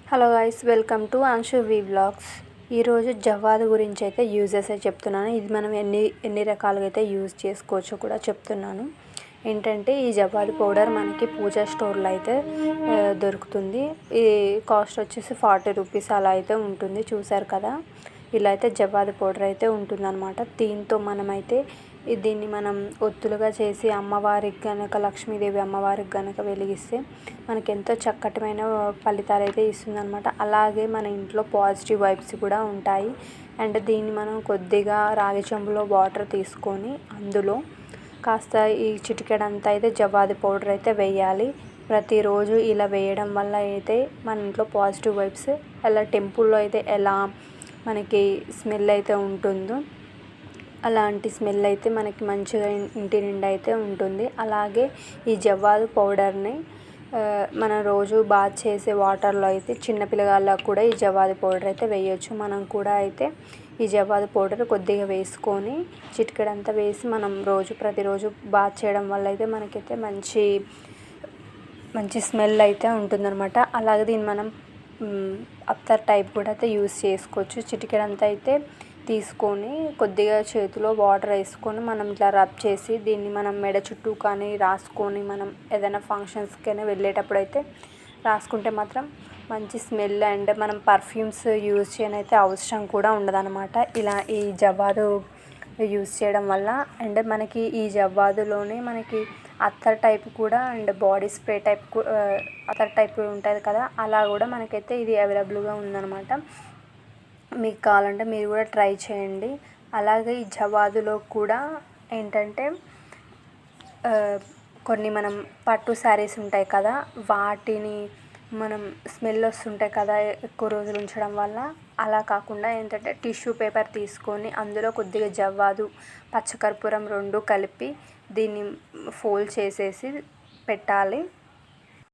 Hello guys, welcome to Anshu vlogs. ఈరోజు జవ్వాదు గురించి అయితే యూజెస్ చెప్తున్నాను. ఇది మనం ఎన్ని రకాలుగా అయితే యూజ్ చేసుకోవచ్చో కూడా చెప్తున్నాను. ఏంటంటే ఈ జవ్వాదు పౌడర్ మనకి పూజా స్టోర్లో అయితే దొరుకుతుంది. ఈ కాస్ట్ వచ్చేసి 40 రూపీస్ అలా అయితే ఉంటుంది. చూసారు కదా, ఇలా అయితే జవ్వాదు పౌడర్ అయితే ఉంటుందన్నమాట. దీంతో మనమైతే దీన్ని మనం ఒత్తులుగా చేసి అమ్మవారికి కనుక, లక్ష్మీదేవి అమ్మవారికి కనుక వెలిగిస్తే మనకి ఎంతో చక్కటిమైన ఫలితాలు అయితే ఇస్తుందన్నమాట. అలాగే మన ఇంట్లో పాజిటివ్ వైబ్స్ కూడా ఉంటాయి. అండ్ దీన్ని మనం కొద్దిగా రాగి చెంబులో వాటర్ తీసుకొని అందులో కాస్త ఈ చిటికెడంతా అయితే జవ్వాది పౌడర్ అయితే వేయాలి. ప్రతిరోజు ఇలా వేయడం వల్ల అయితే మన ఇంట్లో పాజిటివ్ వైబ్స్, అలా టెంపుల్లో అయితే ఎలా మనకి స్మెల్ అయితే ఉంటుందో అలాంటి స్మెల్ అయితే మనకి మంచిగా ఇంటి నిండా అయితే ఉంటుంది. అలాగే ఈ జవ్వాదు పౌడర్ని మనం రోజు బాత్ చేసే వాటర్లో అయితే చిన్నపిల్లగాళ్ళకు కూడా ఈ జవ్వాది పౌడర్ అయితే వేయొచ్చు. మనం కూడా అయితే ఈ జవ్వాది పౌడర్ కొద్దిగా వేసుకొని చిటికెడంతా వేసి మనం ప్రతిరోజు బాత్ చేయడం వల్ల అయితే మనకైతే మంచి స్మెల్ అయితే ఉంటుందన్నమాట. అలాగే దీన్ని మనం అత్తర్ టైప్ కూడా అయితే యూస్ చేసుకోవచ్చు. చిటికెడంతా అయితే తీసుకొని కొద్దిగా చేతిలో వాటర్ వేసుకొని మనం ఇట్లా రబ్ చేసి దీన్ని మనం మెడ చుట్టూ కానీ రాసుకొని మనం ఏదైనా ఫంక్షన్స్కైనా వెళ్ళేటప్పుడు అయితే రాసుకుంటే మాత్రం మంచి స్మెల్ అండ్ మనం పర్ఫ్యూమ్స్ యూజ్ చేయనైతే అవసరం కూడా ఉండదన్నమాట. ఇలా ఈ జవ్వాదు యూజ్ చేయడం వల్ల అండ్ మనకి ఈ జవ్వాదులోనే మనకి అత్తర్ టైప్ కూడా అండ్ బాడీ స్ప్రే టైప్ అత్తర్ టైప్ ఉంటుంది కదా, అలా కూడా మనకైతే ఇది అవైలబుల్గా ఉందన్నమాట. మీకు కావాలంటే మీరు కూడా ట్రై చేయండి. అలాగే ఈ జవ్వాదులో కూడా ఏంటంటే కొన్ని మనం పట్టు శారీస్ ఉంటాయి కదా, వాటిని మనం స్మెల్ వస్తుంటాయి కదా ఎక్కువ రోజులు ఉంచడం వల్ల, అలా కాకుండా ఏంటంటే టిష్యూ పేపర్ తీసుకొని అందులో కొద్దిగా జవ్వాదు, పచ్చకర్పూరం 2 కలిపి దీన్ని ఫోల్డ్ చేసేసి పెట్టాలి.